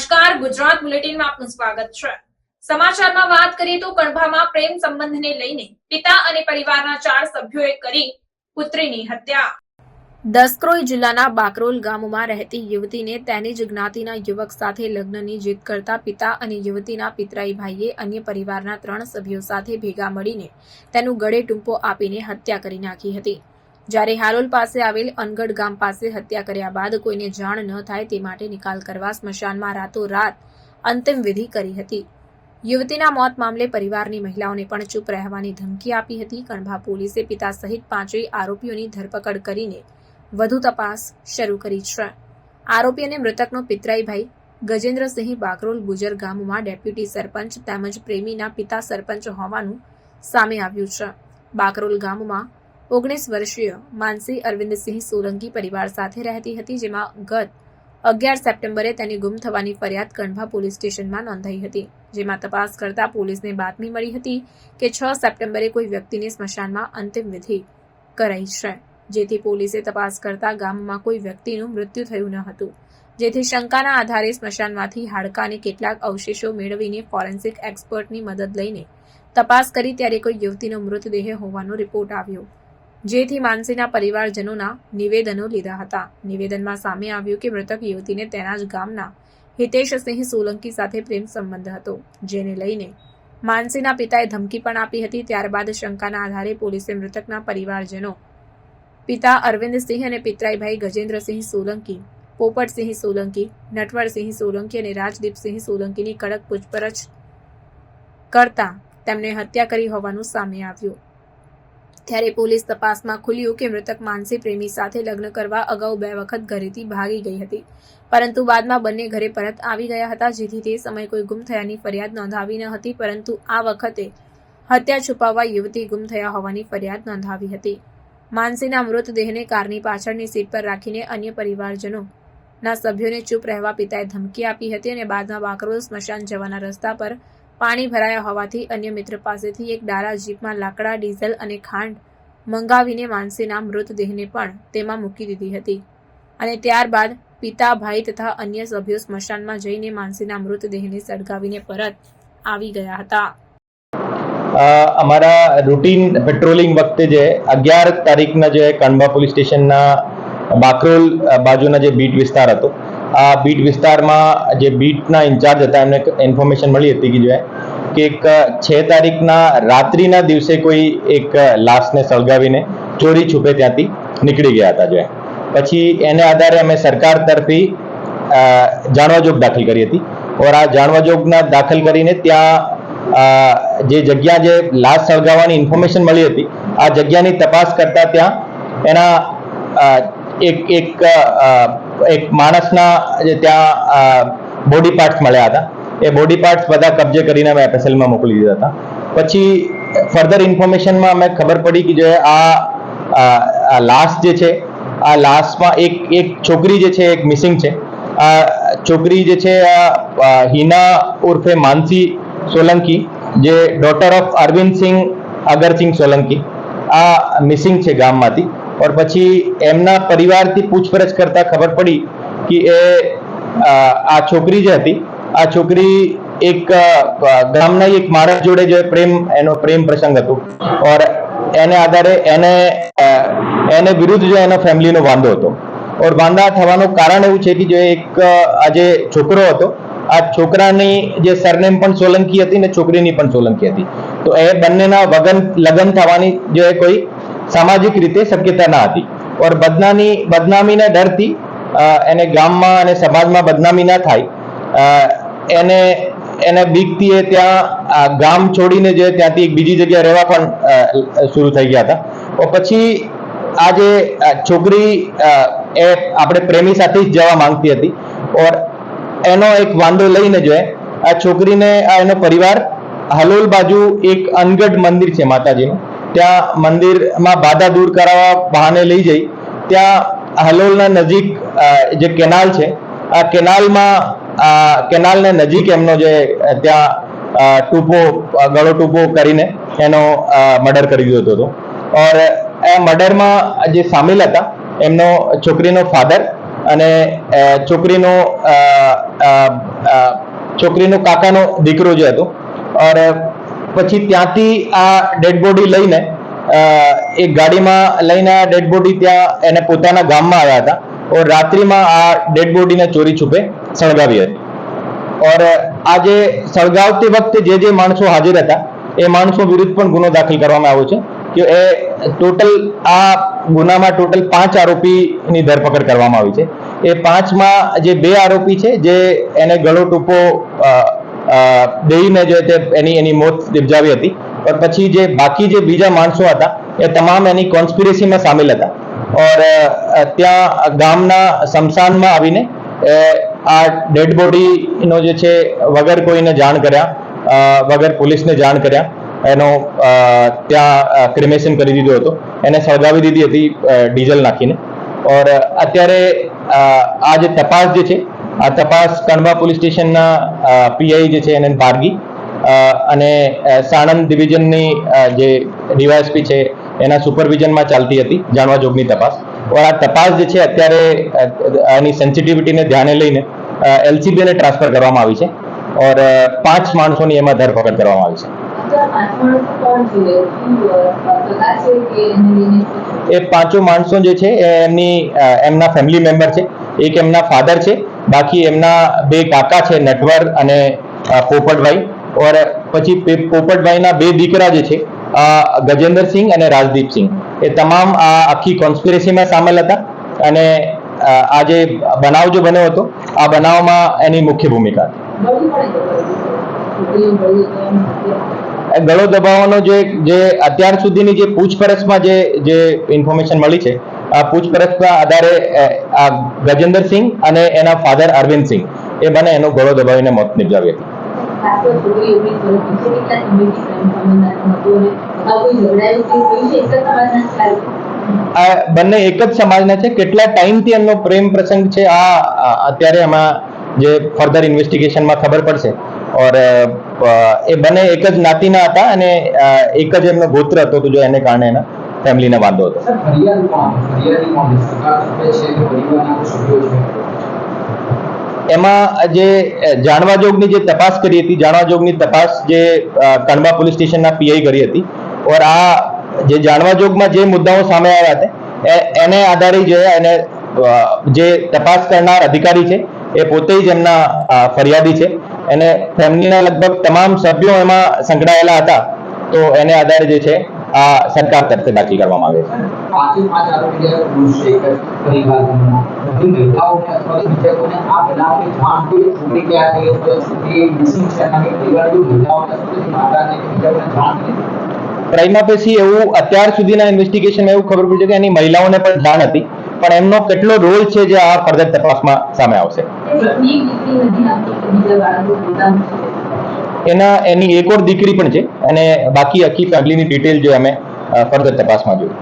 નમસ્કાર, ગુજરાત બુલેટિનમાં આપનું સ્વાગત છે। સમાચારમાં વાત કરીએ તો કણભામાં પ્રેમ સંબંધને લઈને પિતા અને પરિવારના 4 સભ્યોએ કરી પુત્રીની હત્યા। દસક્રોઈ જિલ્લાના બાકરોલ ગામમાં રહેતી યુવતીને તેની જ જ્ઞાતિના યુવક સાથે લગ્નની જીદ કરતા પિતા અને યુવતીના પિતરાઈ ભાઈએ અન્ય પરિવારના 3 સભ્યો સાથે ભેગા મળીને તેનું ગળે ટૂંપો આપીને હત્યા કરી નાખી હતી। જ્યારે હાલોલ પાસે આવેલ અનગઢ ગામ પાસે હત્યા કર્યા બાદ કોઈને જાણ ન થાય તે માટે નિકાલ કરવા સ્મશાનમાં રાતોરાત અંતિમ વિધિ કરી હતી। યુવતીના મોત મામલે પરિવારની મહિલાઓને પણ ચૂપ રહેવાની ધમકી આપી હતી। કણભા પોલીસે પિતા સહિત 5 આરોપીઓની ધરપકડ કરીને વધુ તપાસ શરૂ કરી છે। આરોપી અને મૃતકનો પિતરાઈ ભાઈ ગજેન્દ્રસિંહ બાકરોલ ગુજર ગામમાં ડેપ્યુટી સરપંચ તેમજ પ્રેમીના પિતા સરપંચ હોવાનું સામે આવ્યું છે। બાકરોલ ગામમાં 19 વર્ષીય માનસી અરવિંદસિંહ સોલંકી પરિવાર સાથે રહેતી હતી, જેમાં ગત 11 સપ્ટેમ્બરે તેની ગુમ થવાની ફરિયાદ કણભા પોલીસ સ્ટેશનમાં નોંધાઈ હતી। જેમાં તપાસ કરતા પોલીસને બાતમી મળી હતી કે 6 સપ્ટેમ્બરે કોઈ વ્યક્તિની સ્મશાનમાં અંતિમ વિધિ કરાઈ છે, જેથી પોલીસે તપાસ કરતા ગામમાં કોઈ વ્યક્તિનું મૃત્યુ થયું ન હતું, જેથી શંકાના આધારે સ્મશાનમાંથી હાડકાં અને કેટલાક અવશેષો મેળવીને ફોરેન્સિક એક્સપર્ટની મદદ લઈને તપાસ કરી ત્યારે કોઈ યુવતીનો મૃતદેહ હોવાનો રિપોર્ટ આવ્યો, જેથી માનસીના પરિવારજનોના નિવેદનો લીધા હતા। નિવેદનમાં સામે આવ્યું કે મૃતક યુવતીને તેના જ ગામના હિતેશસિંહ સોલંકી સાથે પ્રેમ સંબંધ હતો, જેને લઈને માનસીના પિતાએ ધમકી પણ આપી હતી। ત્યારબાદ શંકાના આધારે પોલીસે મૃતકના પરિવારજનો પિતા અરવિંદસિંહ અને પિતરાઈભાઈ ગજેન્દ્રસિંહ સોલંકી, પોપટસિંહ સોલંકી, નટવરસિંહ સોલંકી અને રાજદીપસિંહ સોલંકીની કડક પૂછપરછ કરતા તેમને હત્યા કરી હોવાનું સામે આવ્યું। ત્યારે પોલીસ તપાસમાં ખુલ્યું કે મૃતક માનસી પ્રેમી સાથે લગ્ન કરવા અગાઉ 2 વખત ઘરેથી ભાગી ગઈ હતી, પરંતુ બાદમાં બંને ઘરે પરત આવી ગયા હતા, જેથી તે સમયે કોઈ ગુમ થયાની ફરિયાદ નોંધાવી ન હતી, પરંતુ આ વખતે હત્યા છુપાવવા યુવતી ગુમ થયા હોવાની ફરિયાદ નોંધાવી હતી। માનસીના મૃતદેહને કારની પાછળની સીટ પર રાખીને અન્ય પરિવારજનોના સભ્યોને ચૂપ રહેવા પિતાએ ધમકી આપી હતી અને બાદમાં બાકરોલ સ્મશાન જવાના રસ્તા પર પાણી ભરાયા હોવાથી અન્ય મિત્ર પાસેથી એક ડારા જીપમાં લાકડા, ડીઝલ અને ખાંડ મંગાવીને માનસીના મૃતદેહને પણ તેમાં મૂકી દીધી હતી અને ત્યારબાદ પિતા, ભાઈ તથા અન્ય સભ્યો સ્મશાનમાં જઈને માનસીના મૃતદેહને સળગાવીને પરત આવી ગયા હતા। અમારા રૂટીન પેટ્રોલિંગ વખતે જે 11 તારીખના જે કણભા પોલીસ સ્ટેશનના બાકરોલ બાજુના જે બીટ વિસ્તાર હતો, આ બીટ વિસ્તારમાં જે બીટના ઇન્ચાર્જ હતા એમને ઇન્ફોર્મેશન મળી હતી કે એક 6 તારીખના રાત્રિના દિવસે કોઈ એક લાશને સળગાવીને ચોરી છુપે ત્યાંથી નીકળી ગયા હતા। પછી એને આધારે અમે સરકાર તરફી જાણવાજોગ દાખલ કરી હતી ઓર આ જાણવાજોગના દાખલ કરીને ત્યાં જે જગ્યા જે લાશ સળગાવવાની ઇન્ફોર્મેશન મળી હતી આ જગ્યાની તપાસ કરતા ત્યાં એના એક માણસના જે ત્યાં બોડી પાર્ટ્સ મળ્યા હતા। એ બોડી પાર્ટ્સ બધા કબજે કરીને અમે એફએસએલમાં મોકલી દીધા હતા। પછી ફર્ધર ઇન્ફોર્મેશનમાં અમે ખબર પડી કે જે આ લાશ જે છે આ લાશમાં એક છોકરી જે છે એક મિસિંગ છે। આ છોકરી જે છે હિના ઉર્ફે માનસી સોલંકી, જે ડોટર ઓફ અરવિંદસિંહ અગરસિંહ સોલંકી, આ મિસિંગ છે ગામમાંથી। ઓર પછી એમના પરિવારથી પૂછપરછ કરતા ખબર પડી કે આ છોકરી જે હતી આ છોકરી એક ગામના એક માણસ જોડે જે એનો પ્રેમ પ્રસંગ હતો ઓર એને આધારે એને વિરુદ્ધ જો એનો ફેમિલીનો વાંધો હતો ઓર વાંધા થવાનું કારણ એવું છે કે જો એક આ જે છોકરો હતો આ છોકરાની જે સરનેમ પણ સોલંકી હતી ને છોકરીની પણ સોલંકી હતી, તો એ બંનેના લગ્ન થવાની જે કોઈ સામાજિક રીતે શક્યતા ના હતી ઓર બદનામીના ડરથી એને ગામમાં અને સમાજમાં બદનામી ના થાય એને બીકથી એ ત્યાં ગામ છોડીને જે ત્યાંથી બીજી જગ્યાએ રહેવા પણ શરૂ થઈ ગયા હતા। પછી આ જે છોકરી એ આપણે પ્રેમી સાથે જ જવા માંગતી હતી ઓર એનો એક વાંધો લઈને જો આ છોકરીને એનો પરિવાર હાલોલ બાજુ એક અનગઢ મંદિર છે માતાજીનું, ત્યાં મંદિરમાં બાધા દૂર કરાવવા બહાને લઈ જઈ ત્યાં હાલોલના નજીક જે કેનાલ છે આ કેનાલને નજીક એમનો જે ત્યાં ગળો ટૂંપો કરીને એનો મર્ડર કરી દીધો હતો ઓર આ મર્ડરમાં જે સામેલ હતા એમનો છોકરીનો ફાધર અને છોકરીનો કાકાનો દીકરો જે હતો. ઓર પછી ત્યાંથી આ ડેડ બોડી લઈને એક ગાડીમાં લઈને આ ડેડ બોડી ત્યાં એને પોતાના ગામમાં આવ્યા હતા. ઓર રાત્રિમાં આ ડેડ બોડીને ચોરી છુપે સળગાવી હતી. ઓર આજે સળગાવતી વખતે જે માણસો હાજર હતા એ માણસો વિરુદ્ધ પણ ગુનો દાખલ કરવામાં આવ્યો છે કે એ ટોટલ આ ગુનામાં ટોટલ 5 આરોપીની ધરપકડ કરવામાં આવી છે. એ 5માં જે 2 આરોપી છે જે એને ગળો ટૂંપો દેઈને જે તે એની મોત નિપજાવી હતી. और પછી જે બાકી જે બીજા માણસો હતા એ તમામ એની કોન્સ્પિરસીમાં સામેલ હતા. ઓર ત્યાં ગામના સ્મશાનમાં આવીને આ ડેડ બોડીનો જે છે વગર કોઈને જાણ કર્યા, વગર પોલીસને જાણ કર્યા એનો ત્યાં ક્રિમેશન કરી દીધો હતો. એને સળગાવી દીધી હતી ડીઝલ નાખીને. ઓર અત્યારે આ જે તપાસ જે છે આ તપાસ કણબા પોલીસ સ્ટેશનના પીઆઈ જે છે એને પારગી અને સાણંદ ડિવિઝનની જે ડીવાયએસપી છે એના સુપરવિઝનમાં ચાલતી હતી જાણવા જોગની તપાસ. ઓર આ તપાસ જે છે અત્યારે આની સેન્સિટિવિટીને ધ્યાને લઈને એલસીબીને ટ્રાન્સફર કરવામાં આવી છે. ઓર 5 માણસોની એમાં ધરપકડ કરવામાં આવી છે. એ 5 માણસો જે છે એ એમના ફેમિલી મેમ્બર છે. એક એમના ફાધર છે, બાકી એમના 2 કાકા છે નટવર અને પોપટભાઈ. ઓર પછી પોપટભાઈના 2 દીકરા જે છે ગજેન્દ્રસિંહ અને રાજદીપસિંહ એ તમામ આ આખી કોન્સ્પિરસીમાં સામેલ હતા. અને આ જે બનાવ જો બન્યો હતો આ બનાવમાં એની મુખ્ય ભૂમિકા હતી. ગળો દબાવવાનો જે અત્યાર સુધીની જે પૂછપરછમાં જે ઇન્ફોર્મેશન મળી છે આ પૂછપરછના આધારે આ ગજેન્દ્રસિંહ અને એના ફાધર અરવિંદસિંહ એ બંને એનો ગળો દબાવીને મોત નિપજાવી હતી. આ બંને એક જ સમાજના છે. કેટલા ટાઈમથી એમનો પ્રેમ પ્રસંગ છે આ અત્યારે એમાં જે ફર્ધર ઇન્વેસ્ટિગેશનમાં ખબર પડશે. ઓર એ બંને એક જ જ્ઞાતિના હતા અને એક જ એમનો ગોત્ર હતો તો જો એને કારણે એના ફેમિલીને વાંધો હતો. એમાં જે જાણવા જોગની જે તપાસ કરી હતી, જાણવા જોગની તપાસ જે કણબા પોલીસ સ્ટેશનના પીઆઈ કરી હતી. ઓર આ જે જાણવા જોગમાં જે મુદ્દાઓ સામે આવ્યા હતા એને આધારે જે તપાસ કરનાર અધિકારી છે એ પોતે જ એમના ફરિયાદી છે. એને ફેમિલીના લગભગ તમામ સભ્યો એમાં સંકળાયેલા હતા તો એને આધારે જે છે આ સરકાર તરફથી દાખલ કરવામાં આવે છે. પ્રાઇમા ફેસી એવું અત્યાર સુધીના ઇન્વેસ્ટિગેશનમાં એવું ખબર પડી છે કે એની મહિલાઓને પણ જાણ હતી, પણ એમનો કેટલો રોલ છે જે આ ફર્ધર તપાસમાં સામે આવશે. એની એક ઓર દીકરી પણ છે અને બાકી આખી ફેમિલીની ડિટેલ જે અમે ફર્ધર તપાસમાં જોઈ.